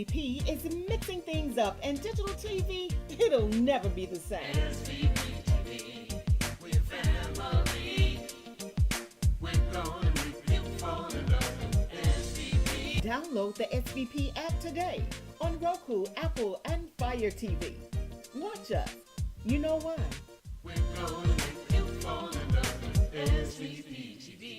SVP is mixing things up, and digital TV, it'll never be the same. SVP TV, we're family. We're gonna make you fall in love with SVP. Download the SVP app today on Roku, Apple, and Fire TV. Watch us. You know why? We're gonna make you fall in love with SVP TV.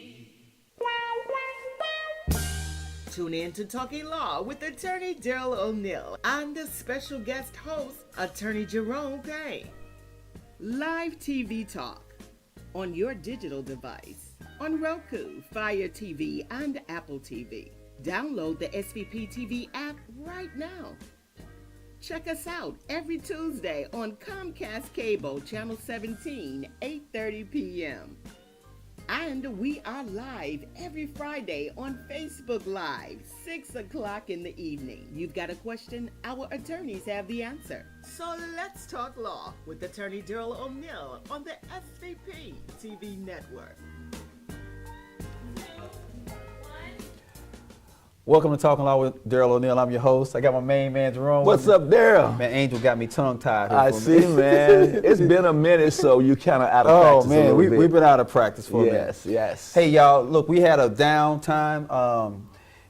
Tune in to Talking Law with Attorney Daryl O'Neill and the special guest host, Attorney Jerome Payne. Live TV talk on your digital device on Roku, Fire TV, and Apple TV. Download the SVP TV app right now. Check us out every Tuesday on Comcast Cable, Channel 17, 8:30 p.m. And we are live every Friday on Facebook Live, 6 o'clock in the evening. You've got a question, our attorneys have the answer. So let's talk law with Attorney Daryl O'Neill on the SVP TV network. Welcome to Talking Law with Daryl O'Neill. I'm your host. I got my main man, Jerome. What's up, Daryl? Man, Angel got me tongue-tied here I for see, me. man. It's been a minute, so you kind of out of Oh, practice a man, little bit. we've been out of practice for a minute. Yes, yes. Hey, y'all, look, we had a downtime.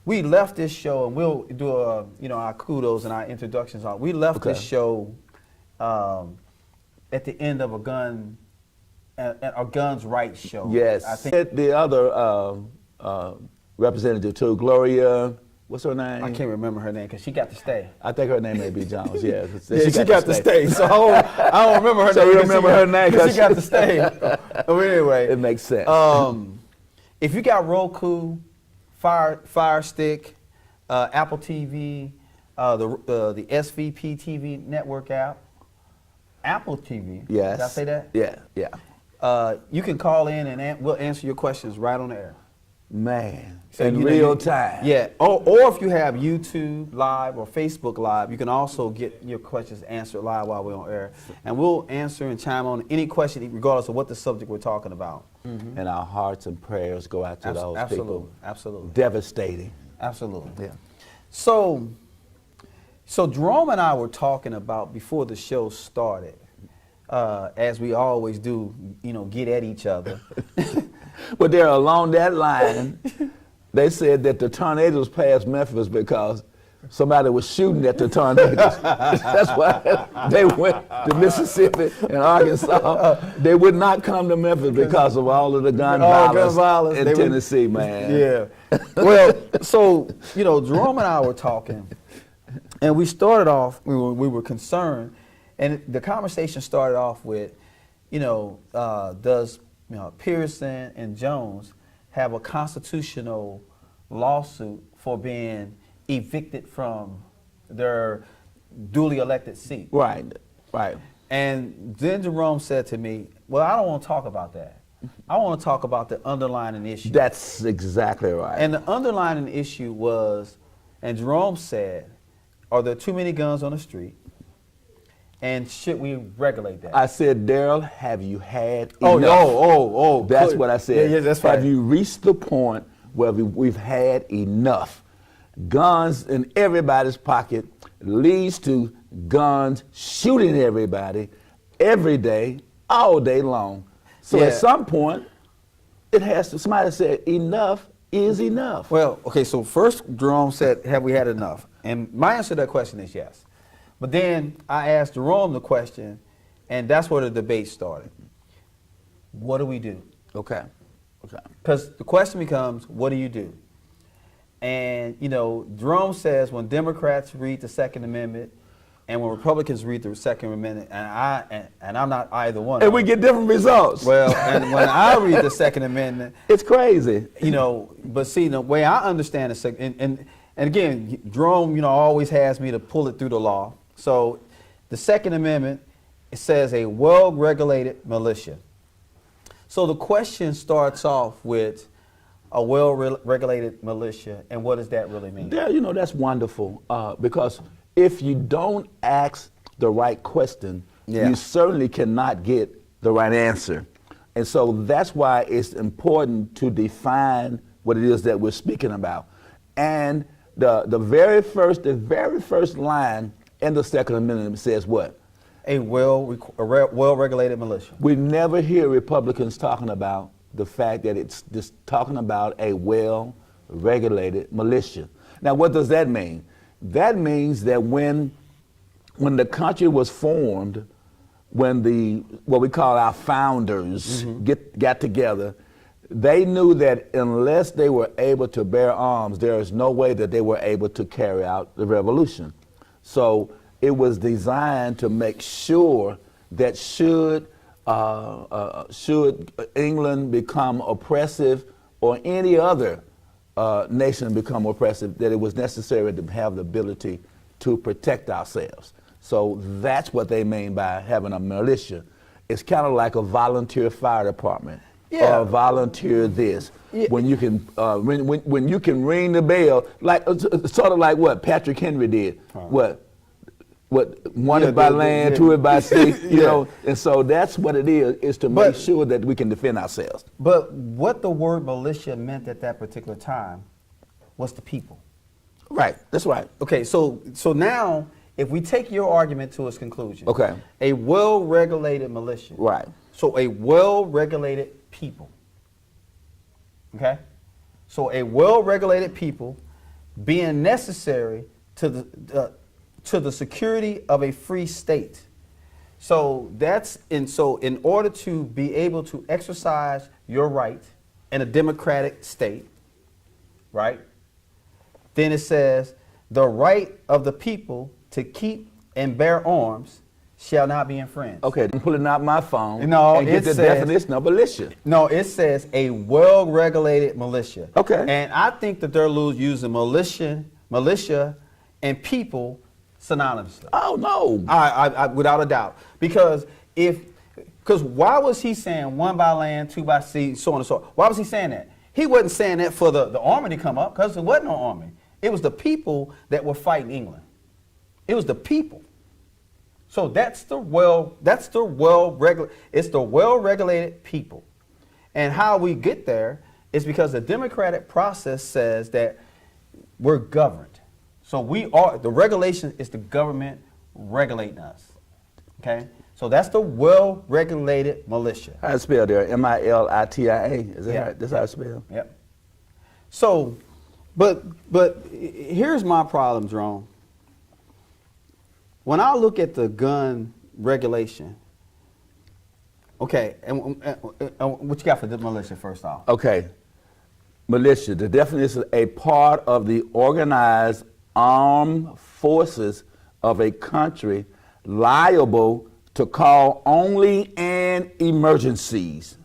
We left this show, and we'll do our kudos and our introductions on. We left this show at the end of a guns rights show. Yes. I think The other representative too, Gloria, what's her name? I can't remember her name because she got to stay. I think her name may be Jones, yeah. Yeah, she got to stay. So I don't remember her So name. you 'cause remember she her got- name 'cause 'cause she got to stay. But anyway. It makes sense. If you got Roku, Fire Stick, Apple TV, the SVP TV network app, Apple TV. Yes. Did I say that? Yeah, yeah. You can call in and we'll answer your questions right on the air. Man, So, in you know, real time. Yeah. Or if you have YouTube Live or Facebook Live, you can also get your questions answered live while we're on air. And we'll answer and chime on any question regardless of what the subject we're talking about. And our hearts and prayers go out to those people. Absolutely. Devastating. Absolutely. Yeah. So Jerome and I were talking about before the show started, as we always do, get at each other. But there, along that line, they said that the tornadoes passed Memphis because somebody was shooting at the tornadoes. That's why they went to Mississippi and Arkansas. They would not come to Memphis because of all of the gun violence in Tennessee, man. Yeah. Well, so, Jerome and I were talking, and we started off, we were concerned, and the conversation started off with, does Pearson and Jones have a constitutional lawsuit for being evicted from their duly elected seat? Right, right. And then Jerome said to me, well, I don't want to talk about that. I want to talk about the underlying issue. That's exactly right. And the underlying issue was, and Jerome said, are there too many guns on the street? And should we regulate that? I said, Daryl, have you had Oh, enough? That's what I said. Yeah, that's right. Have you reached the point where we've had enough? Guns in everybody's pocket leads to guns shooting everybody every day, all day long. So Yeah. at some point, somebody said, enough is enough. Well, okay, so first Jerome said, have we had enough? And my answer to that question is yes. But then I asked Jerome the question, and that's where the debate started. What do we do? Okay. Because the question becomes, what do you do? And, Jerome says when Democrats read the Second Amendment and when Republicans read the Second Amendment, and I'm not either one. And we get different results. Well, and when I read the Second Amendment, it's crazy. But see, the way I understand it, and again, Jerome, always has me to pull it through the law. So the Second Amendment, it says a well-regulated militia. So the question starts off with a well-regulated militia, and what does that really mean? Yeah, that's wonderful because if you don't ask the right question, you certainly cannot get the right answer. And so that's why it's important to define what it is that we're speaking about. And the very first line in the Second Amendment says what? A well-regulated militia. We never hear Republicans talking about the fact that it's just talking about a well-regulated militia. Now, what does that mean? That means that when the country was formed, when what we call our founders got together, they knew that unless they were able to bear arms, there is no way that they were able to carry out the revolution. So it was designed to make sure that should England become oppressive or any other nation become oppressive, that it was necessary to have the ability to protect ourselves. So that's what they mean by having a militia. It's kind of like a volunteer fire department. Yeah. Or volunteer this. Yeah. When you can when you can ring the bell, like sort of like what Patrick Henry did. What one is by land, two is by sea, you know. And so that's what it is to make sure that we can defend ourselves. But what the word militia meant at that particular time was the people. Right. That's right. Okay, so now if we take your argument to its conclusion, Okay. a well-regulated militia. Right. So a well-regulated people. Okay? So a well-regulated people being necessary to the security of a free state. So in order to be able to exercise your right in a democratic state, right? Then it says the right of the people to keep and bear arms shall not be infringed. Okay, I'm pulling out my phone No, and get it the says- definition of militia. No, it says a well-regulated militia. Okay. And I think that they're using militia and people synonymously. Oh no. I without a doubt. Because why was he saying one by land, two by sea, so on and so on? Why was he saying that? He wasn't saying that for the army to come up, because there wasn't no army. It was the people that were fighting England. It was the people. So it's the well-regulated people. And how we get there is because the democratic process says that we're governed. So the regulation is the government regulating us. Okay? So that's the well-regulated militia. How to spell there? M-I-L-I-T-I-A. Is that Yeah. right? That's how I spell. Yep. So, but here's my problem, Jerome. When I look at the gun regulation, okay, and what you got for the militia first off? Okay. Militia, the definition is a part of the organized armed forces of a country liable to call only in emergencies.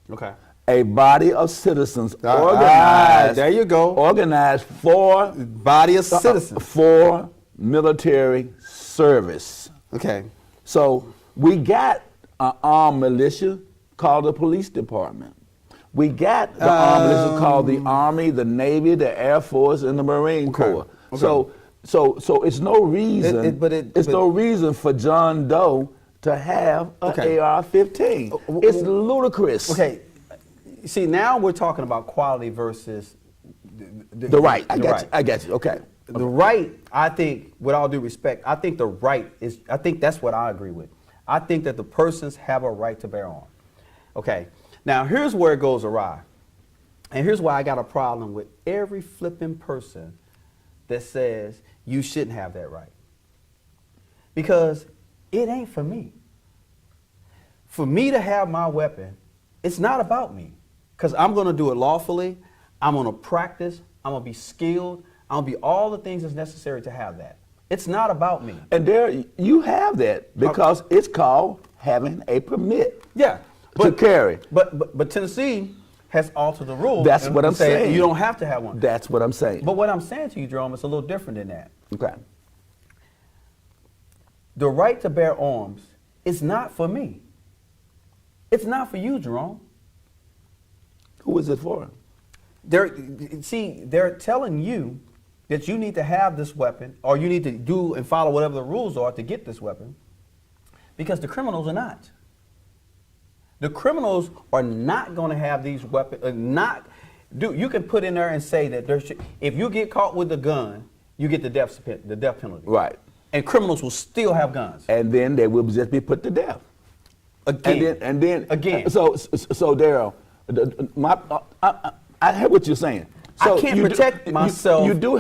Okay. A body of citizens organized. There you go. Organized for Body of citizens. for military service. Okay. So we got an armed militia called the police department. We got the armed militia called the Army, the Navy, the Air Force, and the Marine Corps. Okay. So it's no reason. It's no reason for John Doe to have an AR-15. It's ludicrous. Okay. See, now we're talking about quality versus The right. I the got right. you. I got you. Okay. The right, I think, with all due respect, I think that's what I agree with. I think that the persons have a right to bear arms. Okay. Now, here's where it goes awry. And here's why I got a problem with every flipping person that says you shouldn't have that right. Because it ain't for me. For me to have my weapon, it's not about me. Because I'm going to do it lawfully. I'm going to practice. I'm going to be skilled. I'm going to be all the things that's necessary to have that. It's not about me. And there you have that because it's called having a permit. Yeah. To carry. But Tennessee has altered the rules. That's and what I'm saying. You don't have to have one. That's what I'm saying. But what I'm saying to you, Jerome, is a little different than that. Okay. The right to bear arms is not for me. It's not for you, Jerome. Who is it for? They're telling you that you need to have this weapon, or you need to do and follow whatever the rules are to get this weapon, because the criminals are not. The criminals are not going to have these weapons. you can put in there and say that if you get caught with a gun, you get the death penalty. Right. And criminals will still have guns. And then they will just be put to death. Again. And then Again. So Daryl, I hear what you're saying. So I can't protect myself. You do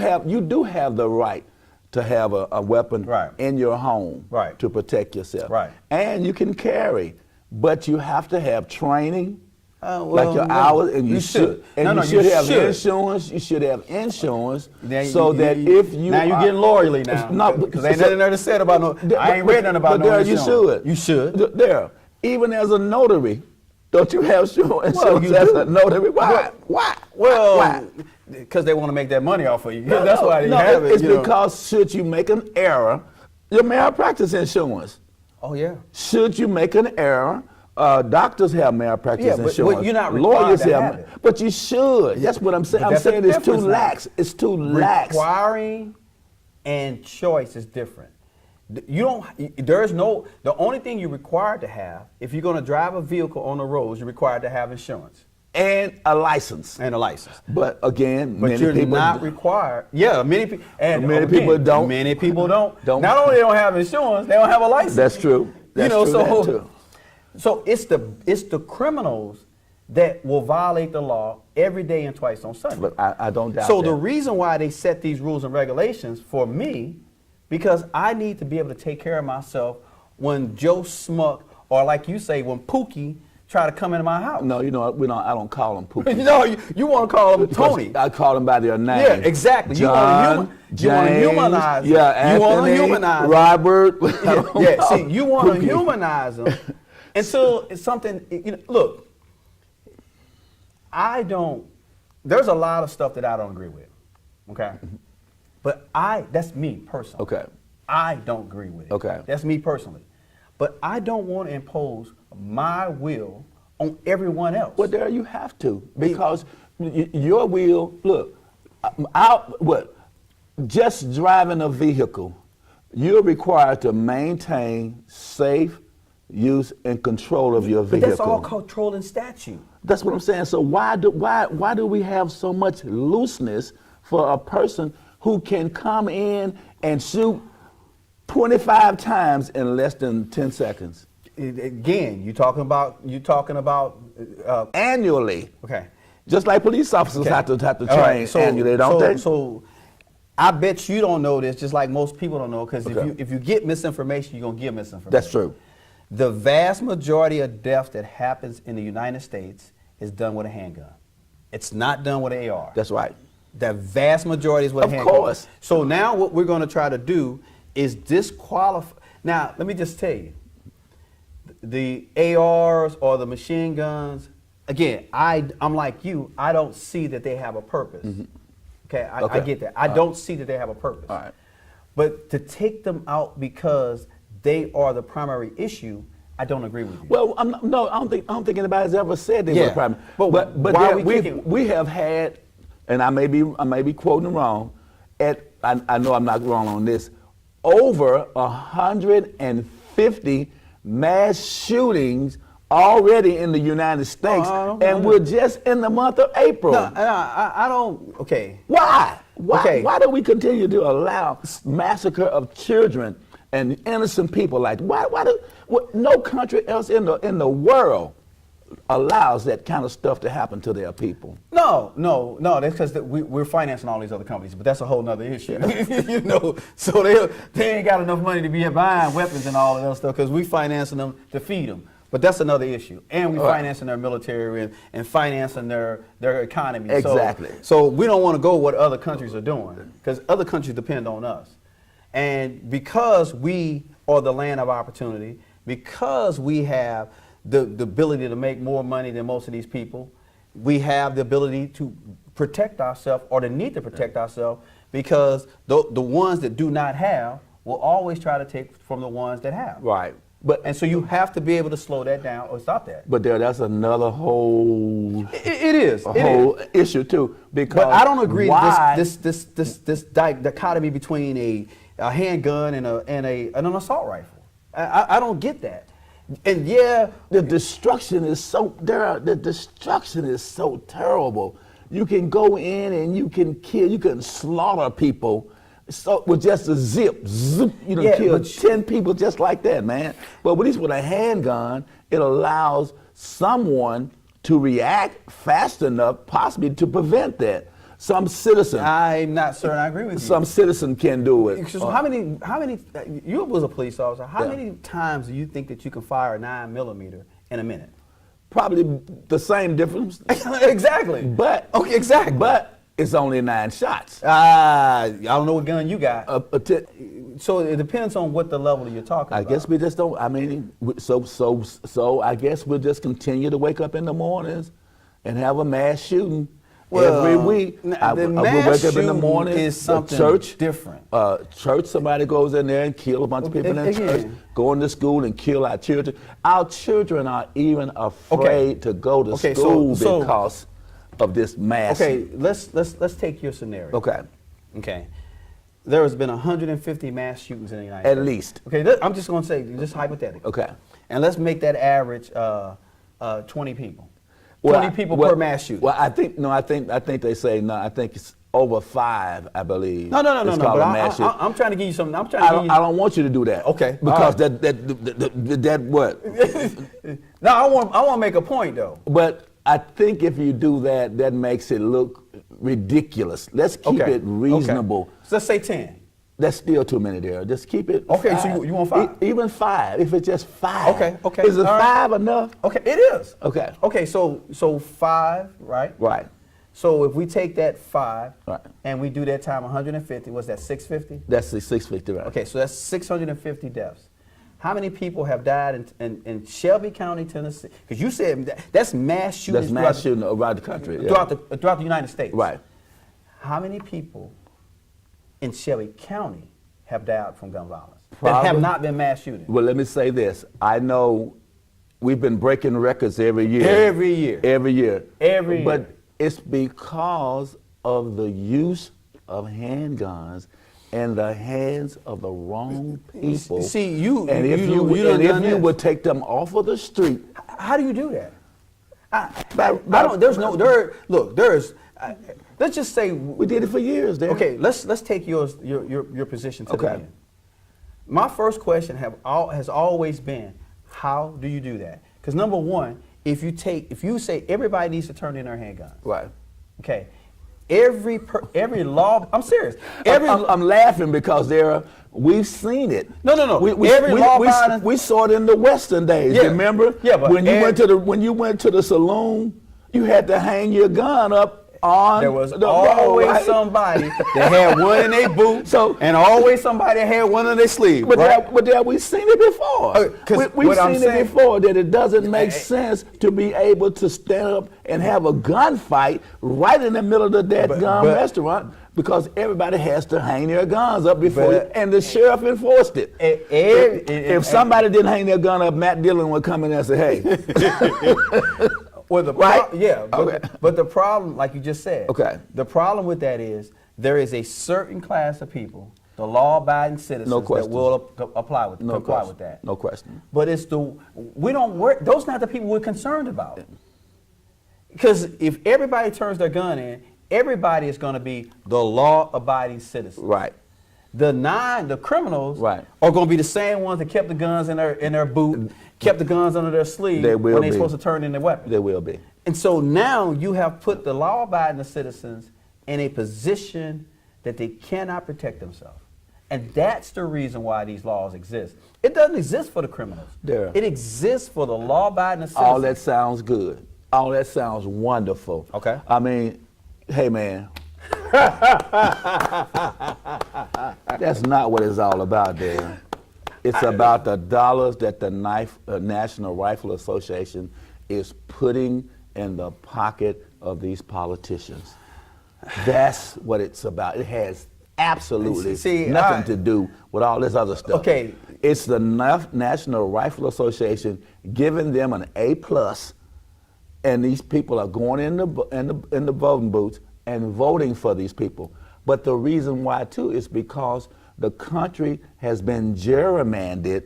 have the right to have a weapon Right. in your home Right. to protect yourself. Right. And you can carry, but you have to have training. Well, Like your no, hours, and you should, and No, you no, should you have should. insurance. You should have insurance, Now so that if you now you're getting lawyerly now. No, because ain't nothing there to say about no. I ain't read nothing about no Daryl, you insurance. should. You should. Daryl, even as a notary, don't you have insurance you as do. a notary? Why? Why? Well, Why? because they want to make that money off of you. That's why they no, have it. It's you know. because should you make an error, your malpractice insurance. Oh yeah. Should you make an error, doctors have malpractice Yeah, but insurance. you're not required Lawyers to have, have it. but you should. That's what I'm saying. But I'm that's the saying it's too difference now. lax. It's too lax. Requiring and choice is different. You don't. There is no. The only thing you're required to have, if you're going to drive a vehicle on the roads, you're required to have insurance And a license. and a license. But again, But many you're people not required. Yeah, many people. And Many again, people don't. Many people don't. Don't. Not only they don't have insurance, they don't have a license. That's true. That's you know, true, so that too. so it's the criminals that will violate the law every day and twice on Sunday. But I don't doubt So that. the reason why they set these rules and regulations for me, because I need to be able to take care of myself when Joe Smuck, or like you say, when Pookie try to come into my house. No, you know, I don't call them Pookie. No, you want to call him Tony. I call them by their name. Yeah, exactly. You wanna humanize them. Yeah, You Anthony, wanna humanize them. Robert. Yeah, see, you want to humanize them until it's something. Look, I don't. There's a lot of stuff that I don't agree with. Okay, but that's me personally. Okay. I don't agree with it. Okay. That's me personally, but I don't want to impose my will on everyone else. Well, there you have to, because your will. Look, just driving a vehicle, you're required to maintain safe use and control of your But vehicle. that's all controlled in statute. That's what I'm saying. So why do we have so much looseness for a person who can come in and shoot 25 times in less than 10 seconds? Again, you're talking about Annually. okay. Just like police officers Okay. have to All right, train annually, don't they? So I bet you don't know this, just like most people don't know, because Okay. if you get misinformation, you're gonna give misinformation. That's true. The vast majority of death that happens in the United States is done with a handgun. It's not done with an AR. That's right. The vast majority is with a Of handgun. course. So now what we're gonna try to do is disqualify. Now let me just tell you, the ARs or the machine guns. Again, I'm like you. I don't see that they have a purpose. Okay, I Okay. get that. I don't see that they have a purpose. All right. But to take them out because they are the primary issue, I don't agree with you. Well, I don't think anybody's ever said they were Yeah. the problem. But But why there- are we kicking- we have had, and I may be quoting wrong. I know I'm not wrong on this. Over 150 mass shootings already in the United States, I don't and know. we're just in the month of April. No, I don't. Okay. Why? Okay. Why do we continue to allow massacre of children and innocent people like no country else in the world allows that kind of stuff to happen to their people? No. That's because we're financing all these other companies, but that's a whole nother issue. So they ain't got enough money to be buying weapons and all of that stuff because we financing them to feed them. But that's another issue. And we Right. financing their military and financing their economy. Exactly. So we don't want to go what other countries are doing because other countries depend on us. And because we are the land of opportunity, because we have the ability to make more money than most of these people, we have the ability to protect ourselves or the need to protect ourselves because the ones that do not have will always try to take from the ones that have. Right. And so you have to be able to slow that down or stop that. But that's another whole It is. issue too. Because But I don't agree why, with this dichotomy between a handgun and an assault rifle. I don't get that. And yeah, the destruction is so terrible. You can go in and you can kill, you can slaughter people. So with just a zip, you know, Yeah, kill but 10 people just like that, man. But at least with a handgun, it allows someone to react fast enough, possibly to prevent that. Some citizen, I'm not certain I agree with you. some citizen can do it. So how many, you was a police officer, how Yeah. many times do you think that you can fire a 9mm in a minute? Probably the same difference, Exactly. but Okay, exactly. But it's only 9 shots. I don't know what gun you got. So So it depends on what the level you're talking I about. guess we just don't. I mean, so I guess we'll just continue to wake up in the mornings and have a mass shooting every week. The will mass wake up in the shooting morning. is something church different. Church, somebody goes in there and kill a bunch of people in church. Again. Go into school and kill our children. Our children are even afraid to go to school because of this mass. Okay, let's take your scenario. Okay. There has been 150 mass shootings in the United States. At least. Okay, I'm just going to say, just hypothetically. Okay. And let's make that average 20 people. 20 people per mass shooting. Well, I think they say no. I think it's over 5. I believe. No. It's called But a mass shooting. I'm trying to give you something. I don't want you to do that. Okay, Because all right. that what? No, I want to make a point though. But I think if you do that, that makes it look ridiculous. Let's keep it reasonable. Okay. So let's say 10. That's still too many there. Just keep it. Okay, 5. so you want 5? Even 5. If it's just 5. Okay. Is it All right. 5 enough? Okay, it is. Okay. Okay, so 5, right? Right. So if we take that 5 Right. and we do that time 150, what's that, 650? That's the 650, right? Okay, so that's 650 deaths. How many people have died in Shelby County, Tennessee? Because you said that's mass shootings. That's mass shooting around the country. Yeah. Throughout the United States. Right. How many people in Shelby County have died from gun violence? That Probably- have not been mass shootings. Well, let me say this. I know we've been breaking records every year. Every year. Every year. Every year. But it's because of the use of handguns in the hands of the wrong people. See, you- and if you you, done and if done you this. would take them off of the street, How do you do that? By- I don't. There's no. Look. There's. Let's just say we did it for years. There. Okay, let's take your position to the Okay. end. My first question has always been, how do you do that? Because number one, if you say everybody needs to turn in their handguns, Right. okay, every law, I'm serious. I'm laughing because we've seen it. No. Every law-abiding- We saw it in the Western days. Yeah. Remember? Yeah, but when you went to the saloon, you had to hang your gun up on. There was the always right? somebody that had one in their boot, So- and always somebody that had one in their sleeve. But, right? we've seen it before. 'Cause We've what I'm seen it saying- before that it doesn't make sense to be able to stand up and have a gunfight right in the middle of the dead gun but- restaurant because everybody has to hang their guns up before, But- and the sheriff enforced it. If somebody didn't hang their gun up, Matt Dillon would come in and say, "Hey." Well, Right? Yeah. Okay. But the problem, like you just said, Okay. the problem with that is there is a certain class of people, the law-abiding citizens, No that question. will comply with No comply question. with that. No question. But it's those not the people we're concerned about. Because if everybody turns their gun in, everybody is going to be the law-abiding citizen. Right. The criminals Right. are going to be the same ones that kept the guns in their boot, kept the guns under their sleeve They will when they're be. supposed to turn in their weapon. There will be. And so now you have put the law-abiding citizens in a position that they cannot protect themselves. And that's the reason why these laws exist. It doesn't exist for the criminals. There. It exists for the law-abiding citizens. All that sounds good. All that sounds wonderful. Okay. I mean, hey man. That's not what it's all about, Darren. It's about the dollars that the National Rifle Association is putting in the pocket of these politicians. That's what it's about. It has absolutely nothing to do with all this other stuff. Okay. It's the National Rifle Association giving them an A+, and these people are going in the voting booths and voting for these people. But the reason why too is because the country has been gerrymandered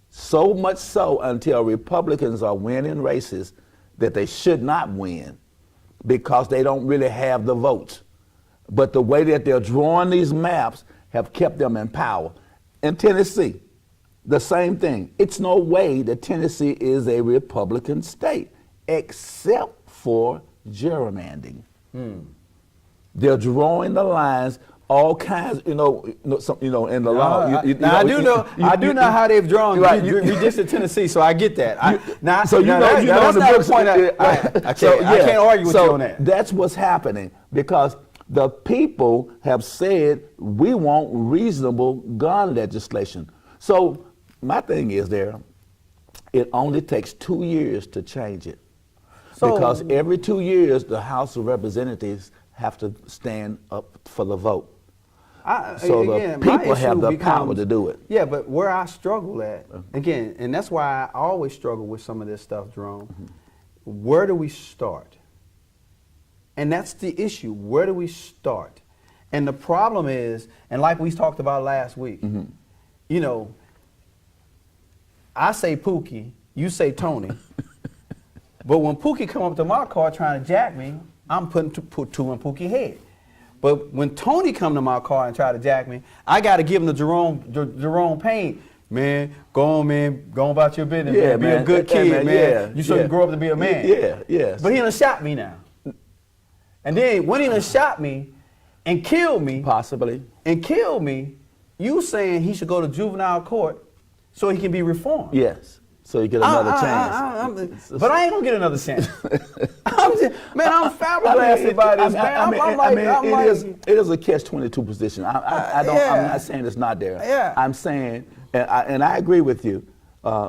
so much so until Republicans are winning races that they should not win. because they don't really have the votes. But the way that they're drawing these maps have kept them in power. In Tennessee, the same thing. It's no way that Tennessee is a Republican state, except for gerrymandering. They're drawing the lines, all kinds, in the law. I do know how they've drawn redistricted Tennessee, so I get that. That's not the point. I can't argue with you on that. That's what's happening, because the people have said we want reasonable gun legislation. So my thing is it only takes 2 years to change it. Because every 2 years, the House of Representatives have to stand up for the vote. The people have the power to do it. Yeah, but where I struggle at, again, and that's why I always struggle with some of this stuff, Jerome, where do we start? And that's the issue. Where do we start? And the problem is, and like we talked about last week, I say Pookie, you say Tony, but when Pookie come up to my car trying to jack me, I'm putting two in Pookie's head. But when Tony come to my car and try to jack me, I got to give him the Jerome Payne. Man, go on about your business, man. Be a good kid, man. You shouldn't grow up to be a man. Yes. But he done shot me now. And then when he done shot me and killed me, possibly, you saying he should go to juvenile court so he can be reformed. Yes. So you get another chance. But I ain't gonna get another chance. I'm flabbergasted by this, man. It is a catch-22 position. I'm not saying it's not there. Yeah. I'm saying, and I agree with you.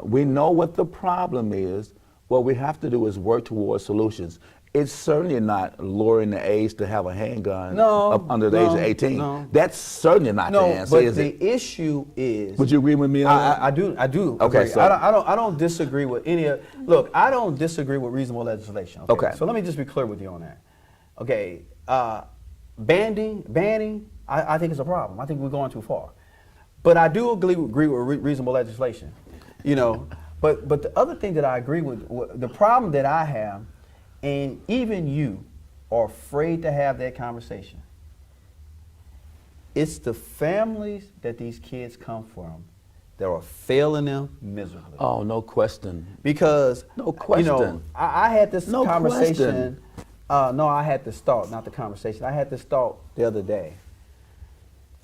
We know what the problem is. What we have to do is work towards solutions. It's certainly not lowering the age to have a handgun up under the age of 18. No. That's certainly not the answer, is it? But the issue is... Would you agree with me on that? I do Okay, agree. so... I don't disagree with any of... Look, I don't disagree with reasonable legislation. Okay. So let me just be clear with you on that. Okay. Banning, I think is a problem. I think we're going too far. But I do agree with reasonable legislation. But the other thing that I agree with, the problem that I have, and even you are afraid to have that conversation. It's the families that these kids come from that are failing them miserably. Oh, no question. Because, no question. I had this conversation. I had this thought, not the conversation. I had this thought the other day.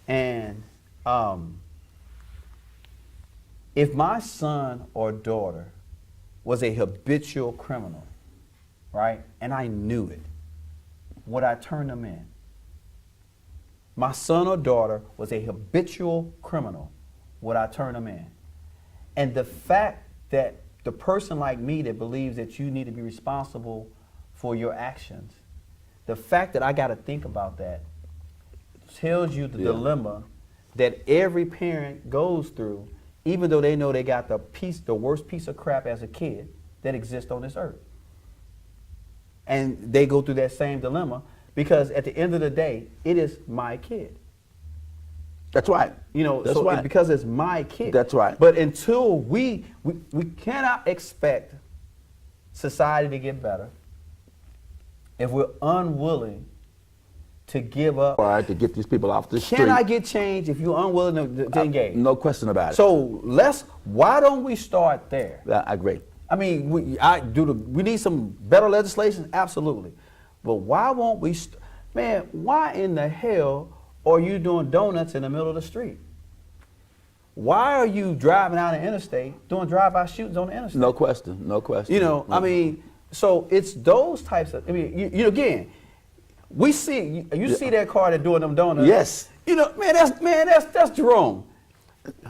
And if my son or daughter was a habitual criminal, right? And I knew it. Would I turn them in? My son or daughter was a habitual criminal. Would I turn them in? And the fact that the person like me that believes that you need to be responsible for your actions, the fact that I got to think about that tells you the dilemma that every parent goes through, even though they know they got the worst piece of crap as a kid that exists on this earth. And they go through that same dilemma because at the end of the day, it is my kid. That's right. That's right. Because it's my kid. That's right. But until we cannot expect society to get better if we're unwilling to give up. All right, to get these people off the street. Can I get change if you're unwilling to engage? No question about it. So why don't we start there? I agree. I mean, we need some better legislation? Absolutely. But why won't we, why in the hell are you doing donuts in the middle of the street? Why are you driving out the interstate, doing drive-by shootings on the interstate? No question, no question. So it's those types of, again, we see, see that car that's doing them donuts. Yes. That's Jerome.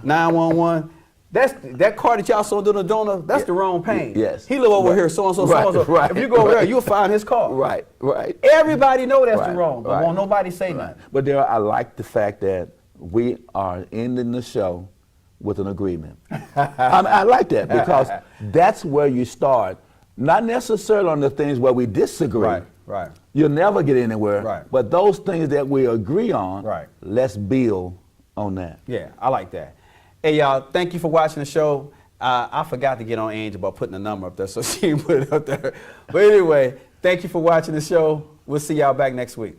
911. That car that y'all saw doing the donut, that's Jerome Payne. Yes. He live over here, so-and-so, so-and-so. Right. If you go over there, you'll find his car. Right. Everybody know that's Jerome, but won't nobody say nothing. But I like the fact that we are ending the show with an agreement. I like that because that's where you start. Not necessarily on the things where we disagree. Right. You'll never get anywhere. Right. But those things that we agree on, right, let's build on that. Yeah, I like that. Hey, y'all, thank you for watching the show. I forgot to get on Angel about putting the number up there, so she put it up there. But anyway, Thank you for watching the show. We'll see y'all back next week.